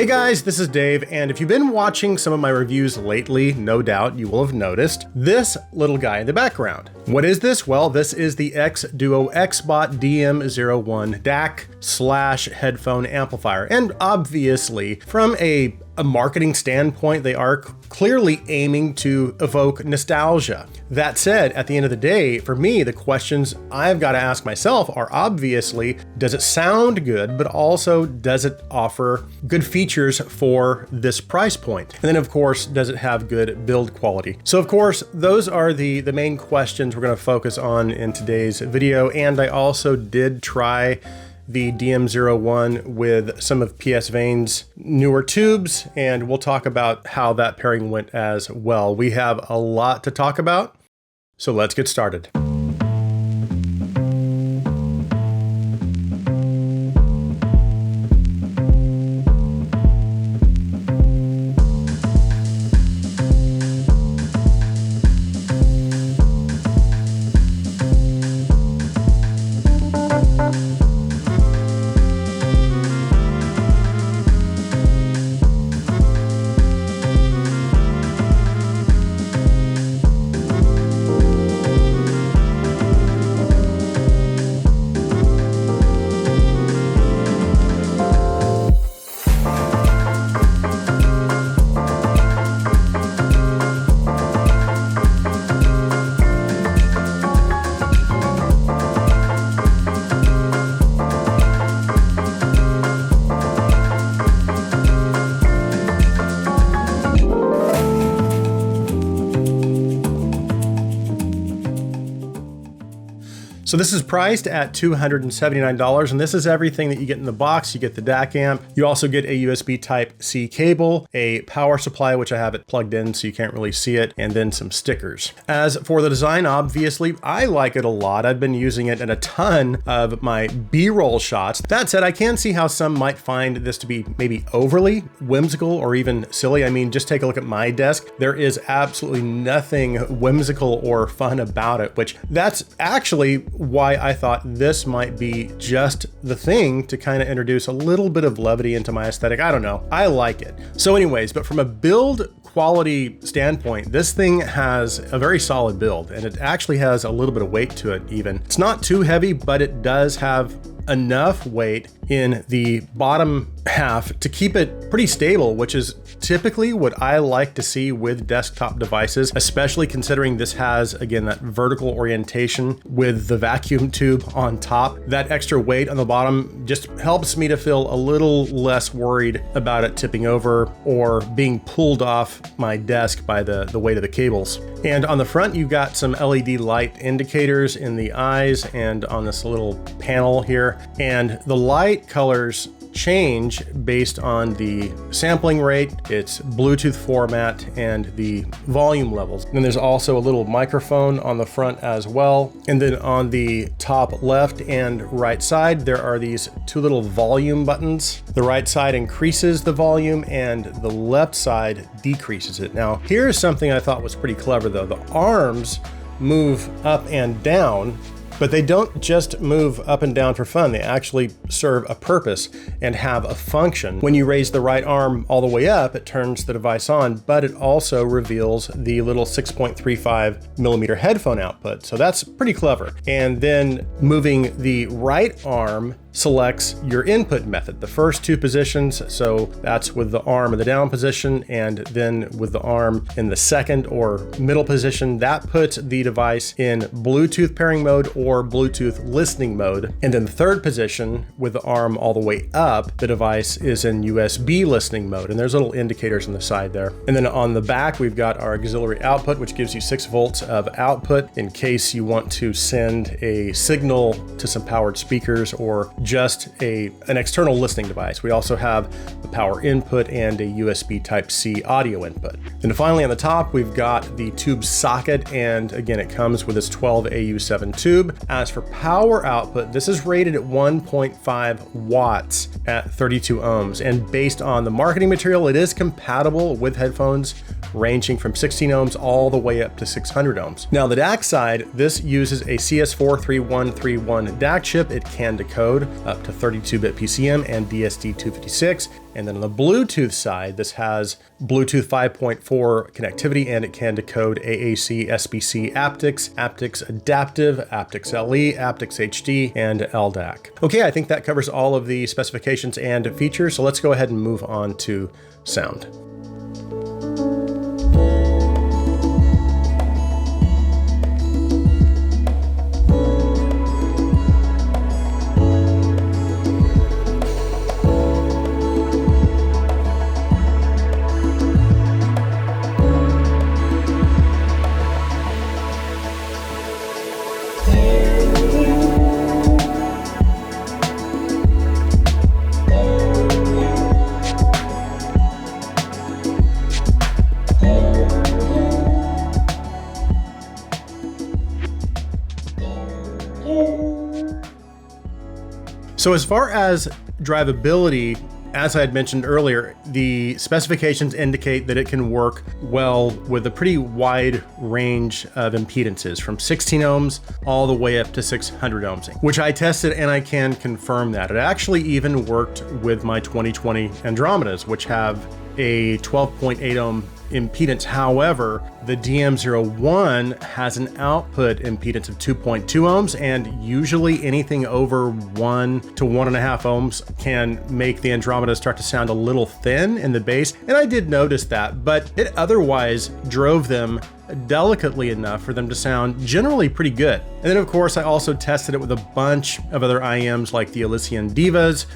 Hey guys, this is Dave, and if you've been watching some of my reviews lately, no doubt you will have noticed this little guy in the background. What is this? Well, this is the XDUOO XBOT DM-01 DAC/headphone amplifier, and obviously from a marketing standpoint, they are clearly aiming to evoke nostalgia. That said, at the end of the day, for me, the questions I've got to ask myself are obviously, does it sound good, but also does it offer good features for this price point? And then of course, does it have good build quality? So of course, those are the main questions we're going to focus on in today's video. And I also did try the DM-01 with some of VANE's newer tubes, and we'll talk about how that pairing went as well. We have a lot to talk about, so let's get started. So this is priced at $279, and this is everything that you get in the box. You get the DAC amp. You also get a USB Type-C cable, a power supply, which I have it plugged in so you can't really see it, and then some stickers. As for the design, obviously, I like it a lot. I've been using it in a ton of my B-roll shots. That said, I can see how some might find this to be maybe overly whimsical or even silly. I mean, just take a look at my desk. There is absolutely nothing whimsical or fun about it, which that's actually why I thought this might be just the thing to kind of introduce a little bit of levity into my aesthetic. I don't know. I like it. So anyways, but from a build quality standpoint, this thing has a very solid build, and it actually has a little bit of weight to it even. It's not too heavy, but it does have enough weight in the bottom half to keep it pretty stable, which is typically what I like to see with desktop devices, especially considering this has, again, that vertical orientation with the vacuum tube on top. That extra weight on the bottom just helps me to feel a little less worried about it tipping over or being pulled off my desk by the weight of the cables. And on the front, you've got some LED light indicators in the eyes and on this little panel here. And the light colors change based on the sampling rate, its Bluetooth format, and the volume levels. And then there's also a little microphone on the front as well. And then on the top left and right side, there are these two little volume buttons. The right side increases the volume and the left side decreases it. Now, here's something I thought was pretty clever though. The arms move up and down, but they don't just move up and down for fun. They actually serve a purpose and have a function. When you raise the right arm all the way up, it turns the device on, but it also reveals the little 6.35 millimeter headphone output. So that's pretty clever. And then moving the right arm selects your input method, the first two positions. So that's with the arm in the down position, and then with the arm in the second or middle position, that puts the device in Bluetooth pairing mode or Bluetooth listening mode. And then the third position with the arm all the way up, the device is in USB listening mode. And there's little indicators on the side there. And then on the back, we've got our auxiliary output, which gives you 6 volts of output in case you want to send a signal to some powered speakers or just an external listening device. We also have the power input and a USB Type-C audio input. Then finally on the top, we've got the tube socket, and again, it comes with this 12AU7 tube. As for power output, this is rated at 1.5 watts at 32 ohms, and based on the marketing material, it is compatible with headphones ranging from 16 ohms all the way up to 600 ohms. Now the DAC side, this uses a CS43131 DAC chip. It can decode up to 32-bit PCM and DSD-256. And then on the Bluetooth side, this has Bluetooth 5.4 connectivity, and it can decode AAC, SBC, aptX, aptX Adaptive, aptX LE, aptX HD, and LDAC. Okay, I think that covers all of the specifications and features, so let's go ahead and move on to sound. So as far as drivability, as I had mentioned earlier, the specifications indicate that it can work well with a pretty wide range of impedances, from 16 ohms all the way up to 600 ohms, which I tested and I can confirm that. It actually even worked with my 2020 Andromedas, which have a 12.8 ohm impedance. However, the DM-01 has an output impedance of 2.2 ohms, and usually anything over 1 to 1.5 ohms can make the Andromeda start to sound a little thin in the bass. And I did notice that, but it otherwise drove them delicately enough for them to sound generally pretty good. And then of course, I also tested it with a bunch of other IEMs like the Elysian Divas,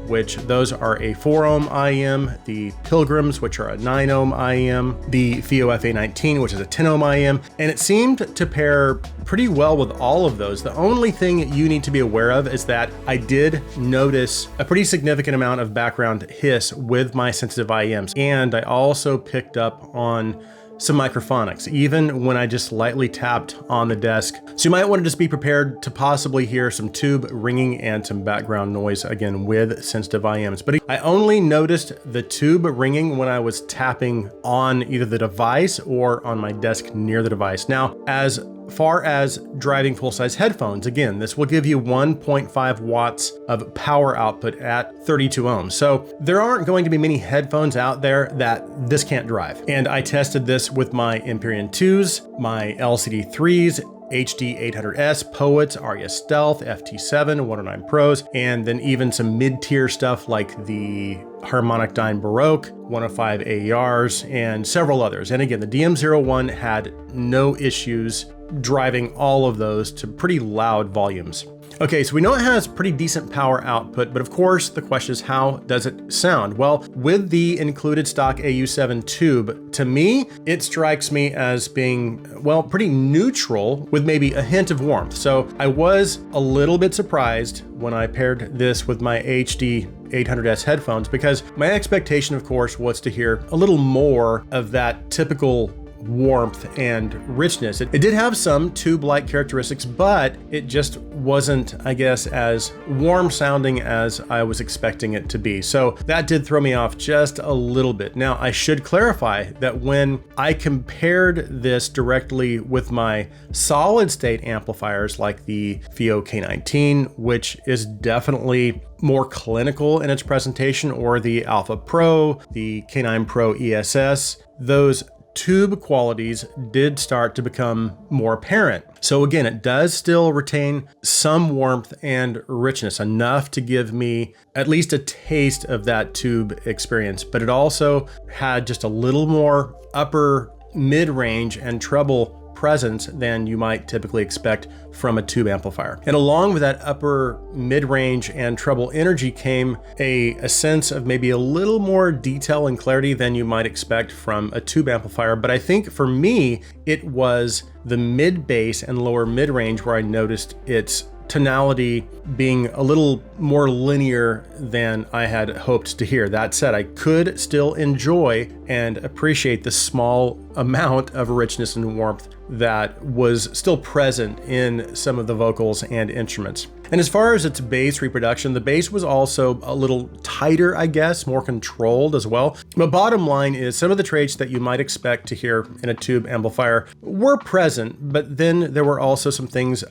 which those are a 4 ohm IEM, the Pilgrims, which are a 9 ohm IEM, the FIO FA19, which is a 10 ohm IEM, and it seemed to pair pretty well with all of those. The only thing you need to be aware of is that I did notice a pretty significant amount of background hiss with my sensitive IEMs, and I also picked up on some microphonics, even when I just lightly tapped on the desk. So you might want to just be prepared to possibly hear some tube ringing and some background noise, again, with sensitive IEMs. But I only noticed the tube ringing when I was tapping on either the device or on my desk near the device. Now, as far as driving full-size headphones, again, this will give you 1.5 watts of power output at 32 ohms. So there aren't going to be many headphones out there that this can't drive. And I tested this with my Empyrean 2s, my LCD 3s, HD 800S, Poets, Aria Stealth, FT7, 109 Pros, and then even some mid-tier stuff like the Harmonic Dyne Baroque, 105 AERs, and several others. And again, the DM-01 had no issues driving all of those to pretty loud volumes. Okay, so we know it has pretty decent power output, but of course the question is, how does it sound? Well, with the included stock AU7 tube, to me, it strikes me as being, well, pretty neutral with maybe a hint of warmth. So I was a little bit surprised when I paired this with my HD 800S headphones, because my expectation, of course, was to hear a little more of that typical warmth and richness. It did have some tube-like characteristics, but it just wasn't, I guess, as warm sounding as I was expecting it to be. So that did throw me off just a little bit. Now, I should clarify that when I compared this directly with my solid state amplifiers like the FIO K19, which is definitely more clinical in its presentation, or the Alpha Pro, the K9 Pro ESS, those tube qualities did start to become more apparent. So again, it does still retain some warmth and richness, enough to give me at least a taste of that tube experience, but it also had just a little more upper mid-range and treble presence than you might typically expect from a tube amplifier. And along with that upper mid-range and treble energy came a sense of maybe a little more detail and clarity than you might expect from a tube amplifier. But I think for me, it was the mid-bass and lower mid-range where I noticed its tonality being a little more linear than I had hoped to hear. That said, I could still enjoy and appreciate the small amount of richness and warmth that was still present in some of the vocals and instruments. And as far as its bass reproduction, the bass was also a little tighter, I guess, more controlled as well. But bottom line is some of the traits that you might expect to hear in a tube amplifier were present, but then there were also some things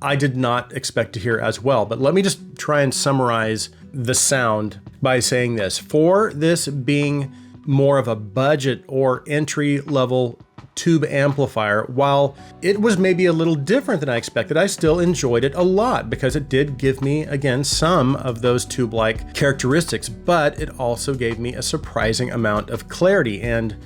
I did not expect to hear as well. But let me just try and summarize the sound by saying this. For this being more of a budget or entry level tube amplifier, while it was maybe a little different than I expected, I still enjoyed it a lot because it did give me, again, some of those tube-like characteristics, but it also gave me a surprising amount of clarity and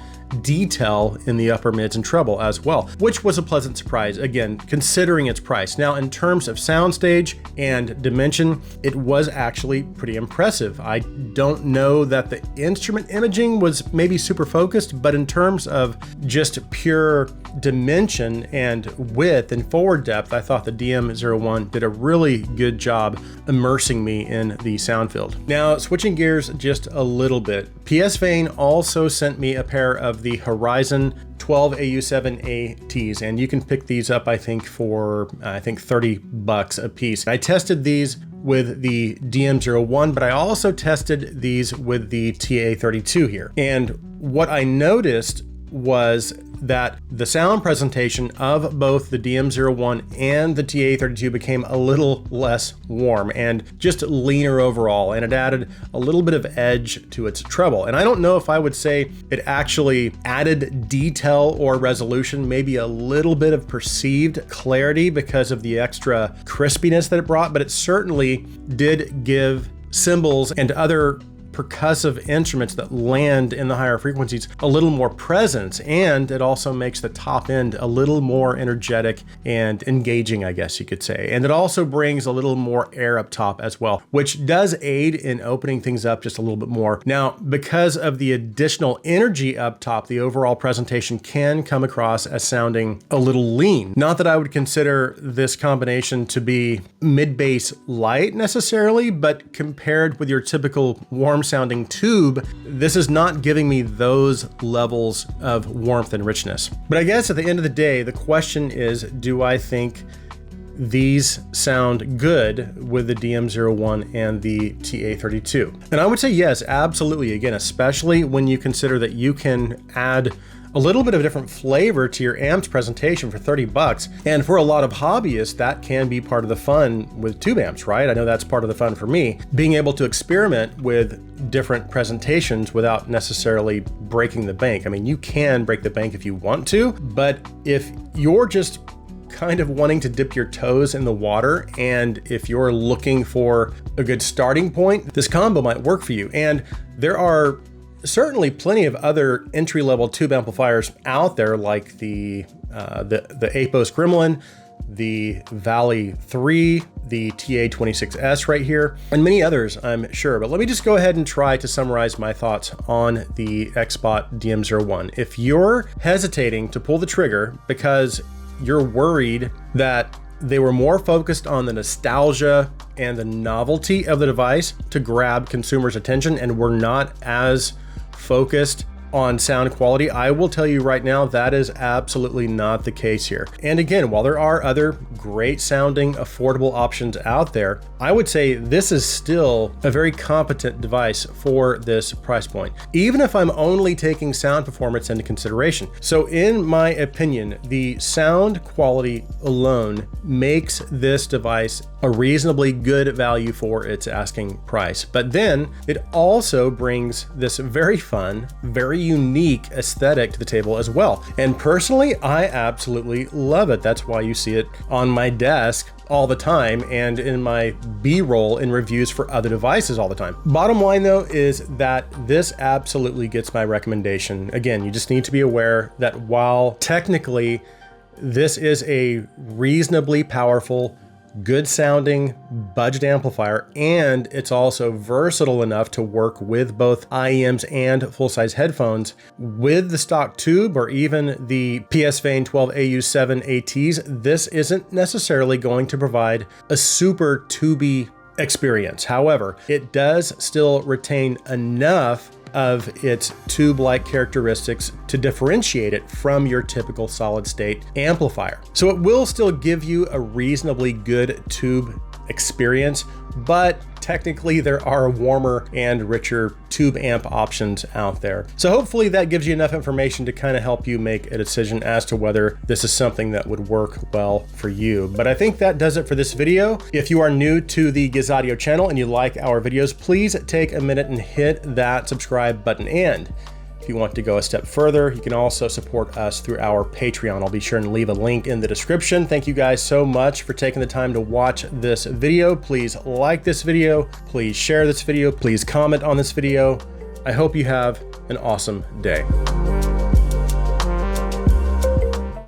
detail in the upper mids and treble as well, which was a pleasant surprise, again, considering its price. Now, in terms of soundstage and dimension, it was actually pretty impressive. I don't know that the instrument imaging was maybe super focused, but in terms of just pure dimension and width and forward depth, I thought the DM-01 did a really good job immersing me in the sound field. Now, switching gears just a little bit, PS VANE also sent me a pair of the Horizon 12 AU7ATs, and you can pick these up, I think, for $30 a piece. I tested these with the DM-01, but I also tested these with the TA32 here. And what I noticed was that the sound presentation of both the DM-01 and the TA32 became a little less warm and just leaner overall, and it added a little bit of edge to its treble. And I don't know if I would say it actually added detail or resolution, maybe a little bit of perceived clarity because of the extra crispiness that it brought, but it certainly did give cymbals and other percussive instruments that land in the higher frequencies a little more presence, and it also makes the top end a little more energetic and engaging, I guess you could say. And it also brings a little more air up top as well, which does aid in opening things up just a little bit more. Now, because of the additional energy up top, the overall presentation can come across as sounding a little lean. Not that I would consider this combination to be mid-bass light necessarily, but compared with your typical warm sounding tube, this is not giving me those levels of warmth and richness. But I guess at the end of the day, the question is, do I think these sound good with the DM-01 and the TA32? And I would say yes, absolutely. Again, especially when you consider that you can add a little bit of a different flavor to your amp's presentation for $30. And for a lot of hobbyists, that can be part of the fun with tube amps, right? I know that's part of the fun for me, being able to experiment with different presentations without necessarily breaking the bank. I mean, you can break the bank if you want to, but if you're just kind of wanting to dip your toes in the water, and if you're looking for a good starting point, this combo might work for you. And there are certainly plenty of other entry-level tube amplifiers out there, like the Apos Gremlin, the Valley 3, the TA26S right here, and many others, I'm sure. But let me just go ahead and try to summarize my thoughts on the XBOT DM-01. If you're hesitating to pull the trigger because you're worried that they were more focused on the nostalgia and the novelty of the device to grab consumers' attention and were not as focused on sound quality, I will tell you right now that is absolutely not the case here. And again, while there are other great sounding affordable options out there, I would say this is still a very competent device for this price point, even if I'm only taking sound performance into consideration. So in my opinion, the sound quality alone makes this device a reasonably good value for its asking price. But then it also brings this very fun, very unique aesthetic to the table as well. And personally, I absolutely love it. That's why you see it on my desk all the time and in my B-roll in reviews for other devices all the time. Bottom line though is that this absolutely gets my recommendation. Again, you just need to be aware that while technically this is a reasonably powerful, good sounding budget amplifier, and it's also versatile enough to work with both IEMs and full-size headphones, with the stock tube or even the PS VANE 12 AU7ATs, this isn't necessarily going to provide a super tubey experience. However, it does still retain enough of its tube-like characteristics to differentiate it from your typical solid-state amplifier. So it will still give you a reasonably good tube experience, but technically there are warmer and richer tube amp options out there. So hopefully that gives you enough information to kind of help you make a decision as to whether this is something that would work well for you. But I think that does it for this video. If you are new to the XDUOO channel and you like our videos, please take a minute and hit that subscribe button. And if you want to go a step further, you can also support us through our Patreon. I'll be sure and leave a link in the description. Thank you guys so much for taking the time to watch this video. Please like this video, please share this video, please comment on this video. I hope you have an awesome day.